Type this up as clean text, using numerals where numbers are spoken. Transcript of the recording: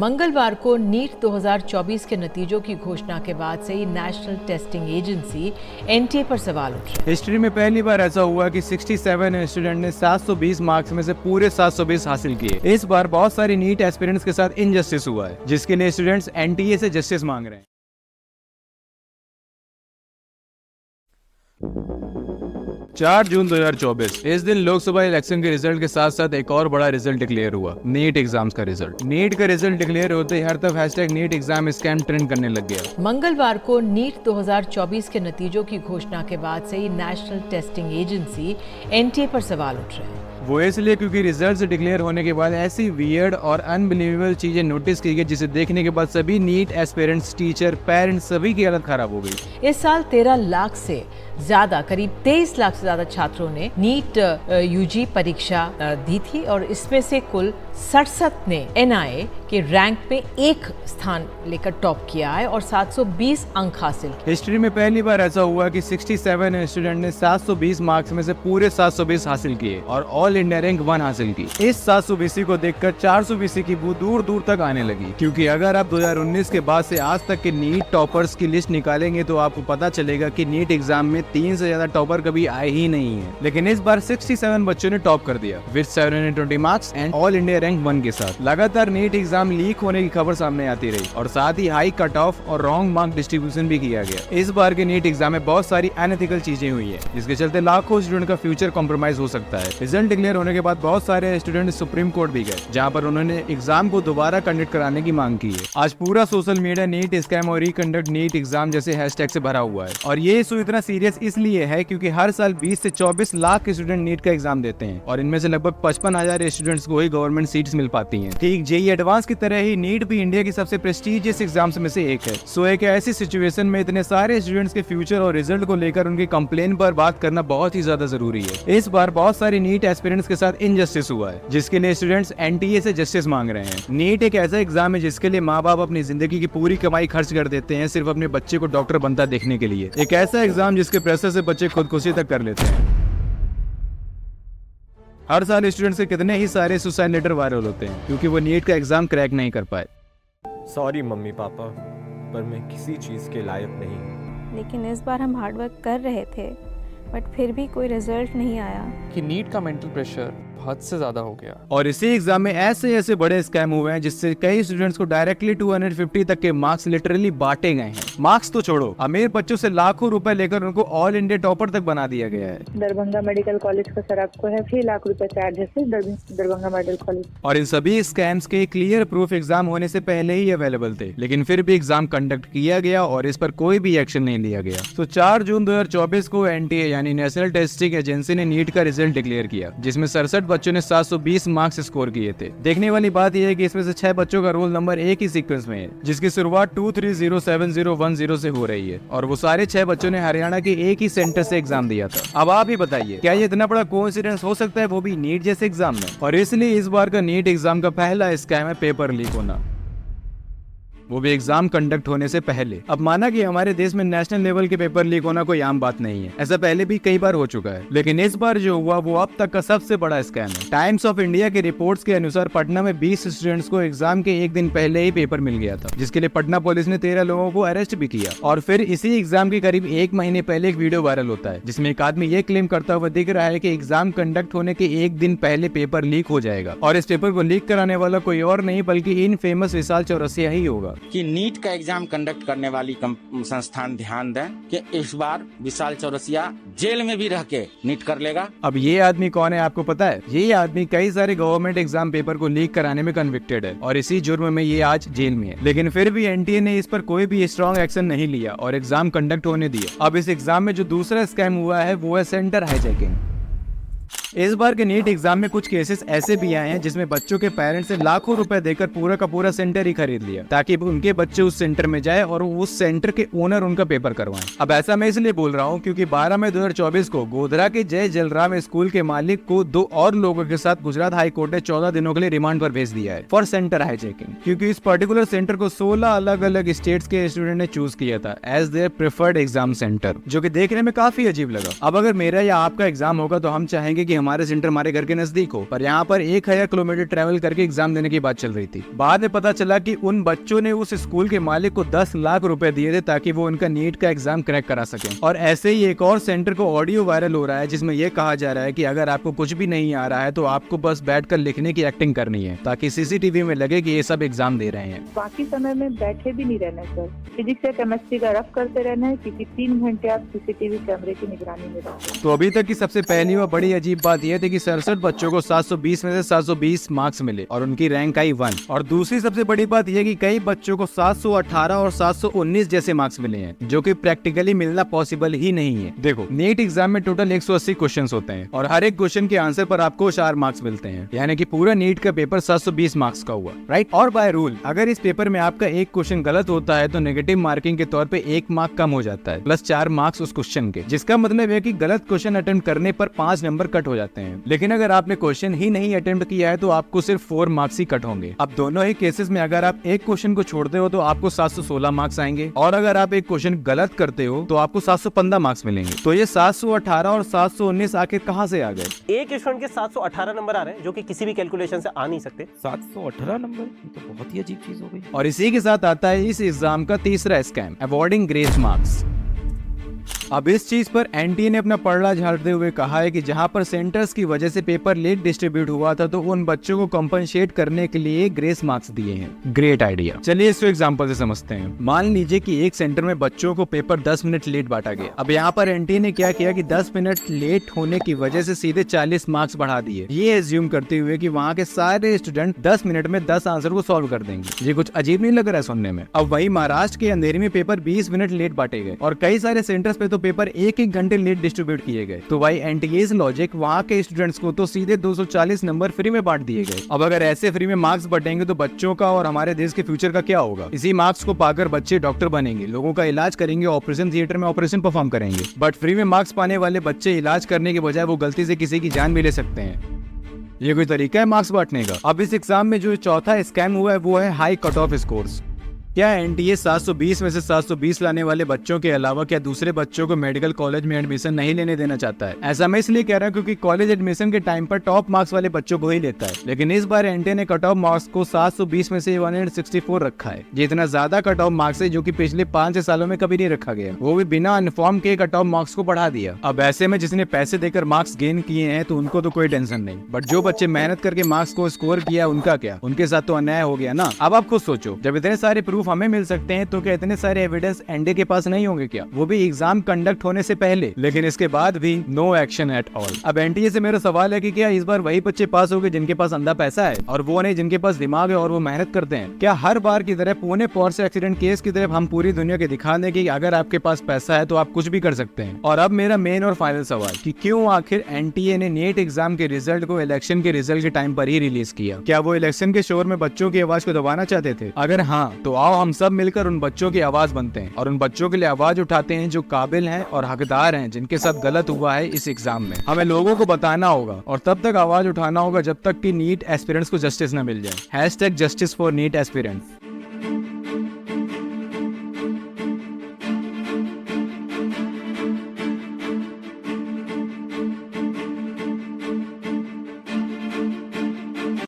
मंगलवार को नीट 2024 के नतीजों की घोषणा के बाद से ही नेशनल टेस्टिंग एजेंसी एनटीए पर सवाल उठ रहे हैं। हिस्ट्री में पहली बार ऐसा हुआ कि 67 स्टूडेंट ने 720 मार्क्स में से पूरे 720 हासिल किए। इस बार बहुत सारे नीट एस्पिरेंट्स के साथ इनजस्टिस हुआ है, जिसके लिए स्टूडेंट्स एनटीए से जस्टिस मांग रहे हैं। 4 जून 2024 इस दिन लोकसभा इलेक्शन के रिजल्ट के साथ साथ एक और बड़ा रिजल्ट डिक्लेयर हुआ, नीट एग्जाम्स का रिजल्ट। नीट का रिजल्ट डिक्लेयर होते ही हर तरफ hashtag NEET exam scam trend करने लग गया। मंगलवार को नीट 2024 के नतीजों की घोषणा के बाद से ही नेशनल टेस्टिंग एजेंसी एनटीए पर सवाल उठ रहे हैं। वो इसलिए क्योंकि रिजल्ट्स डिक्लेयर होने के बाद ऐसी वियर्ड और अनबिलीवेबल चीजें नोटिस की गई, जिसे देखने के बाद सभी नीट एस्पिरेंट्स, टीचर, पेरेंट्स सभी की हालत खराब हो गई। इस साल 13 लाख से ज्यादा, करीब 23 लाख से ज्यादा छात्रों ने नीट यूजी परीक्षा दी थी और इसमें से कुल 67 ने एनआईए के रैंक में एक स्थान लेकर टॉप किया है और 720 अंक हासिल किए। हिस्ट्री में पहली बार ऐसा हुआ कि 67 स्टूडेंट ने 720 मार्क्स में से पूरे 720 हासिल किए और ऑल इंडिया रैंक 1 हासिल की। इस 720 को देखकर 420 की बू दूर दूर तक आने लगी, क्योंकि अगर आप 2019 के बाद से आज तक के नीट टॉपर्स की लिस्ट निकालेंगे तो आपको पता चलेगा कि नीट एग्जाम में 3 से ज्यादा टॉपर कभी आए ही नहीं है। लेकिन इस बार 67 बच्चों ने टॉप कर दिया with 720 marks and all India rank 1 के साथ। लगातार नीट एग्जाम लीक होने की खबर सामने आती रही और साथ ही हाई कट ऑफ और रॉन्ग मार्क डिस्ट्रीब्यूशन भी किया गया। इस बार के नीट एग्जाम में बहुत सारी अनएथिकल चीजें हुई है, जिसके चलते लाखों स्टूडेंट का फ्यूचर कॉम्प्रोमाइज हो सकता है। रिजल्ट डिक्लेयर होने के बाद बहुत सारे स्टूडेंट सुप्रीम कोर्ट भी गए, जहाँ पर उन्होंने एग्जाम को दोबारा कंडक्ट कराने की मांग की है। आज पूरा सोशल मीडिया नीट स्कैम और रिकंडक्ट नीट एग्जाम जैसे हैशटैग से भरा हुआ है और ये इशू इतना सीरियस इसलिए है क्योंकि हर साल 20 से 24 लाख स्टूडेंट नीट का एग्जाम देते हैं और इनमें से लगभग 55,000 स्टूडेंट्स को ही गवर्नमेंट सीट्स मिल पाती हैं। ठीक जेईई एडवांस की तरह ही नीट भी इंडिया की सबसे प्रेस्टीजियस एग्जाम्स में से एक है। सो एक ऐसी सिचुएशन में इतने सारे स्टूडेंट्स के फ्यूचर और रिजल्ट को लेकर उनके कंप्लेन पर बात करना बहुत ही ज्यादा जरूरी है। इस बार बहुत सारे नीट एस्पिरेंट्स के साथ इनजस्टिस हुआ है, जिसके लिए स्टूडेंट्स एनटीए से जस्टिस मांग रहे हैं। नीट एक ऐसा एग्जाम है जिसके लिए माँ बाप अपनी जिंदगी की पूरी कमाई खर्च कर देते हैं सिर्फ अपने बच्चे को डॉक्टर बनता देखने के लिए। एक ऐसा एग्जाम जिसके प्रेशर से बच्चे खुदकुशी तक कर लेते हैं। हर साल स्टूडेंट्स के कितने ही सारे सुसाइड लेटर वायरल होते हैं क्योंकि वो नीट का एग्जाम क्रैक नहीं कर पाए। सॉरी मम्मी पापा, पर मैं किसी चीज के लायक नहीं हूँ। लेकिन इस बार हम हार्डवर्क कर रहे थे, बट फिर भी कोई रिजल्ट नहीं आया। कि नीट का मेंटल प्रेशर हद से ज्यादा हो गया और इसी एग्जाम में ऐसे ऐसे बड़े स्कैम हुए हैं जिससे कई स्टूडेंट्स को डायरेक्टली 250 तक के मार्क्स लिटरली बांटे गए हैं। मार्क्स तो छोड़ो, अमीर बच्चों से लाखों रुपए लेकर उनको ऑल इंडिया टॉपर तक बना दिया गया है। दरभंगा मेडिकल कॉलेज का सर आपको है 6 लाख रुपए चार्ज है दरभंगा मेडिकल कॉलेज। और इन सभी स्कैम्स के क्लियर प्रूफ एग्जाम होने से पहले ही अवेलेबल थे, लेकिन फिर भी एग्जाम कंडक्ट किया गया और इस पर कोई भी एक्शन नहीं लिया गया। तो 4 जून 2024 को एनटीए यानी नेशनल टेस्टिंग एजेंसी ने नीट का रिजल्ट डिक्लेयर किया, जिसमें 67 बच्चों ने 720 मार्क्स स्कोर किए थे। देखने वाली बात यह है कि इसमें से 6 बच्चों का रोल नंबर एक ही सीक्वेंस में है, जिसकी शुरुआत 230710 से हो रही है और वो सारे 6 बच्चों ने हरियाणा के एक ही सेंटर से एग्जाम दिया था। अब आप ही बताइए, क्या ये इतना बड़ा कोइंसिडेंस हो सकता है, वो भी नीट जैसे एग्जाम में? और इसलिए इस बार का नीट एग्जाम का पहला स्कैम है पेपर लीक होना, वो भी एग्जाम कंडक्ट होने से पहले। अब माना कि हमारे देश में नेशनल लेवल के पेपर लीक होना कोई आम बात नहीं है, ऐसा पहले भी कई बार हो चुका है, लेकिन इस बार जो हुआ वो अब तक का सबसे बड़ा स्कैम है। टाइम्स ऑफ इंडिया के रिपोर्ट्स के अनुसार पटना में 20 स्टूडेंट्स को एग्जाम के एक दिन पहले ही पेपर मिल गया था, जिसके लिए पटना पुलिस ने 13 लोगों को अरेस्ट भी किया। और फिर इसी एग्जाम के करीब 1 महीने पहले एक वीडियो वायरल होता है जिसमें एक आदमी ये क्लेम करता हुआ दिख रहा है कि एग्जाम कंडक्ट होने के एक दिन पहले पेपर लीक हो जाएगा और इस पेपर को लीक कराने वाला कोई और नहीं बल्कि इन फेमस विशाल चौरसिया ही होगा। कि नीट का एग्जाम कंडक्ट करने वाली संस्थान ध्यान दें कि इस बार विशाल चौरसिया जेल में भी रह के नीट कर लेगा। अब ये आदमी कौन है आपको पता है? ये आदमी कई सारे गवर्नमेंट एग्जाम पेपर को लीक कराने में कन्विक्टेड है और इसी जुर्म में ये आज जेल में है, लेकिन फिर भी एनटीए ने इस पर कोई भी स्ट्रॉन्ग एक्शन नहीं लिया और एग्जाम कंडक्ट होने दिया। अब इस एग्जाम में जो दूसरा स्कैम हुआ है वो है सेंटर हाईजैकिंग। इस बार के नीट एग्जाम में कुछ केसेस ऐसे भी आए हैं जिसमें बच्चों के पेरेंट्स ने लाखों रुपए देकर पूरा का पूरा सेंटर ही खरीद लिया ताकि उनके बच्चे उस सेंटर में जाए और उस सेंटर के ओनर उनका पेपर करवाएं। अब ऐसा मैं इसलिए बोल रहा हूँ क्योंकि 12 मई 2024 को गोधरा के जय जलराम स्कूल के मालिक को 2 और लोगों के साथ गुजरात हाई कोर्ट ने 14 दिनों के लिए रिमांड पर भेज दिया है फॉर सेंटर हाईजैकिंग, क्योंकि इस पर्टिकुलर सेंटर को 16 अलग अलग स्टेट्स के स्टूडेंट ने चूज किया था as their preferred exam centre, जो कि देखने में काफी अजीब लगा। अब अगर मेरा या आपका एग्जाम होगा तो हम चाहेंगे कि हमारे सेंटर हमारे घर के नजदीक हो, पर यहाँ पर 1000 किलोमीटर ट्रेवल करके एग्जाम देने की बात चल रही थी। बाद में पता चला कि उन बच्चों ने उस स्कूल के मालिक को 10 लाख रुपए दिए थे ताकि वो उनका नीट का एग्जाम क्रैक करा सके। और ऐसे ही एक और सेंटर को ऑडियो वायरल हो रहा है जिसमें यह कहा जा रहा है कि अगर आपको कुछ भी नहीं आ रहा है तो आपको बस बैठकर लिखने की एक्टिंग करनी है ताकि सीसीटीवी में लगे कि ये सब एग्जाम दे रहे हैं। बाकी समय में बैठे भी नहीं रहना है सर, फिजिक्स या केमिस्ट्री का रफ करते रहना है, क्योंकि 3 घंटे आप सीसीटीवी कैमरे की निगरानी में रहोगे। तो अभी तक की सबसे पहली और बड़ी अजीब बात यह थी कि 67 बच्चों को 720 में से 720 मार्क्स मिले और उनकी रैंक आई 1। और दूसरी सबसे बड़ी बात यह कि कई बच्चों को 718 और 719 जैसे मार्क्स मिले हैं, जो कि प्रैक्टिकली मिलना पॉसिबल ही नहीं है। देखो, नीट एग्जाम में टोटल 180 क्वेश्चंस होते हैं और हर एक क्वेश्चन के आंसर पर आपको 4 मार्क्स मिलते हैं, यानी कि पूरा नीट का पेपर 720 मार्क्स का हुआ, राइट। और बाय रूल अगर इस पेपर में आपका एक क्वेश्चन गलत होता है तो नेगेटिव मार्किंग के तौर पे 1 मार्क कम हो जाता है, प्लस 4 मार्क्स उस क्वेश्चन के, जिसका मतलब है कि गलत क्वेश्चन अटेम्प्ट करने पर 5 नंबर कट हो जाते हैं। लेकिन अगर आपने क्वेश्चन ही नहीं अटेम्प्ट किया है तो आपको सिर्फ 4 मार्क्स ही कट होंगे। अब दोनों ही केसेस में अगर आप एक क्वेश्चन को छोड़ते हो तो आपको 716 मार्क्स आएंगे, और अगर आप एक क्वेश्चन गलत करते हो तो आपको 715 मार्क्स मिलेंगे। तो ये 718 और 719 आखिर कहाँ से आ गए? एक स्टूडेंट के 718 नंबर आ रहे हैं जो कि किसी भी कैलकुलेशन से आ नहीं सकते। 718 नंबर, ये तो बहुत ही अजीब चीज हो गई। और इसी के साथ आता है इस एग्जाम का तीसरा स्कैम, अवॉर्डिंग ग्रेस मार्क्स। अब इस चीज पर एनटीए ने अपना पलड़ा झाड़ते हुए कहा है कि जहां पर सेंटर्स की वजह से पेपर लेट डिस्ट्रीब्यूट हुआ था तो उन बच्चों को कंपनसेट करने के लिए ग्रेस मार्क्स दिए हैं। Great idea. चलिए इसको एग्जांपल से समझते हैं। मान लीजिए कि एक सेंटर में बच्चों को पेपर 10 मिनट लेट बांटा गया। अब यहाँ पर एनटीए ने क्या किया कि 10 मिनट लेट होने की वजह से सीधे 40 मार्क्स बढ़ा दिए, ये एज्यूम करते हुए कि वहाँ के सारे स्टूडेंट 10 मिनट में 10 आंसर को सॉल्व कर देंगे। ये कुछ अजीब नहीं लग रहा है सुनने में? अब वही महाराष्ट्र के अंधेरी में पेपर 20 मिनट लेट बांटे गए और कई सारे सेंटर्स पे तो पेपर एक घंटे लेट डिस्ट्रीब्यूट किए गए। तो भाई एनटीए's लॉजिक वहाँ के स्टूडेंट्स को तो सीधे 240 नंबर फ्री में बांट दिए गए। अब अगर ऐसे फ्री में मार्क्स बटेंगे तो बच्चों का और हमारे देश के फ्यूचर का क्या होगा? इसी मार्क्स को पाकर बच्चे डॉक्टर बनेंगे, लोगों का इलाज करेंगे, ऑपरेशन थिएटर में ऑपरेशन परफॉर्म करेंगे। बट फ्री में मार्क्स पाने वाले बच्चे इलाज करने के बजाय वो गलती से किसी की जान भी ले सकते हैं। ये कोई तरीका है मार्क्स बांटने का? अब इस एग्जाम में जो चौथा स्कैम हुआ है वो है हाई कट ऑफ स्कोर्स। क्या एनटीए 720 में से 720 लाने वाले बच्चों के अलावा क्या दूसरे बच्चों को मेडिकल कॉलेज में एडमिशन नहीं लेने देना चाहता है? ऐसा मैं इसलिए कह रहा हूँ क्योंकि कॉलेज एडमिशन के टाइम पर टॉप मार्क्स वाले बच्चों को ही लेता है, लेकिन इस बार एनटीए ने कट ऑफ मार्क्स को 720 में से 164 रखा है। ये इतना ज्यादा कट ऑफ मार्क्स है जो कि पिछले 5 सालों में कभी नहीं रखा गया, वो भी बिना इन्फॉर्म के कट ऑफ मार्क्स को बढ़ा दिया। अब ऐसे में जिसने पैसे देकर मार्क्स गेन किए हैं तो उनको तो कोई टेंशन नहीं, बट जो बच्चे मेहनत करके मार्क्स को स्कोर किया उनका क्या? उनके साथ तो अन्याय हो गया ना। अब आप खुद सोचो, जब इतने सारे प्रूफ हमें मिल सकते हैं तो क्या इतने सारे एविडेंस एनडीए के पास नहीं होंगे क्या? वो भी एग्जाम कंडक्ट होने से पहले, लेकिन इसके बाद भी नो एक्शन एट ऑल। अब एनटीए से मेरा सवाल है कि क्या इस बार वही बच्चे पास हो गए जिनके पास अंधा पैसा है और वो नहीं जिनके पास दिमाग है और वो मेहनत करते हैं? क्या हर बार की तरह पुणे पोर्स एक्सीडेंट केस की तरफ हम पूरी दुनिया के दिखा दें कि अगर आपके पास पैसा है तो आप कुछ भी कर सकते हैं? और अब मेरा मेन और फाइनल सवाल कि क्यों आखिर एनटीए ने नीट एग्जाम के रिजल्ट को इलेक्शन के रिजल्ट के टाइम पर ही रिलीज किया? क्या वो इलेक्शन के शोर में बच्चों की आवाज को दबाना चाहते थे? अगर हाँ, तो आओ हम सब मिलकर उन बच्चों की आवाज बनते हैं और उन बच्चों के लिए आवाज उठाते हैं जो काबिल हैं और हकदार हैं, जिनके साथ गलत हुआ है इस एग्जाम में। हमें लोगों को बताना होगा और तब तक आवाज उठाना होगा जब तक कि नीट एस्पिरेंट्स को जस्टिस न मिल जाए। #Justice for NEET aspirants.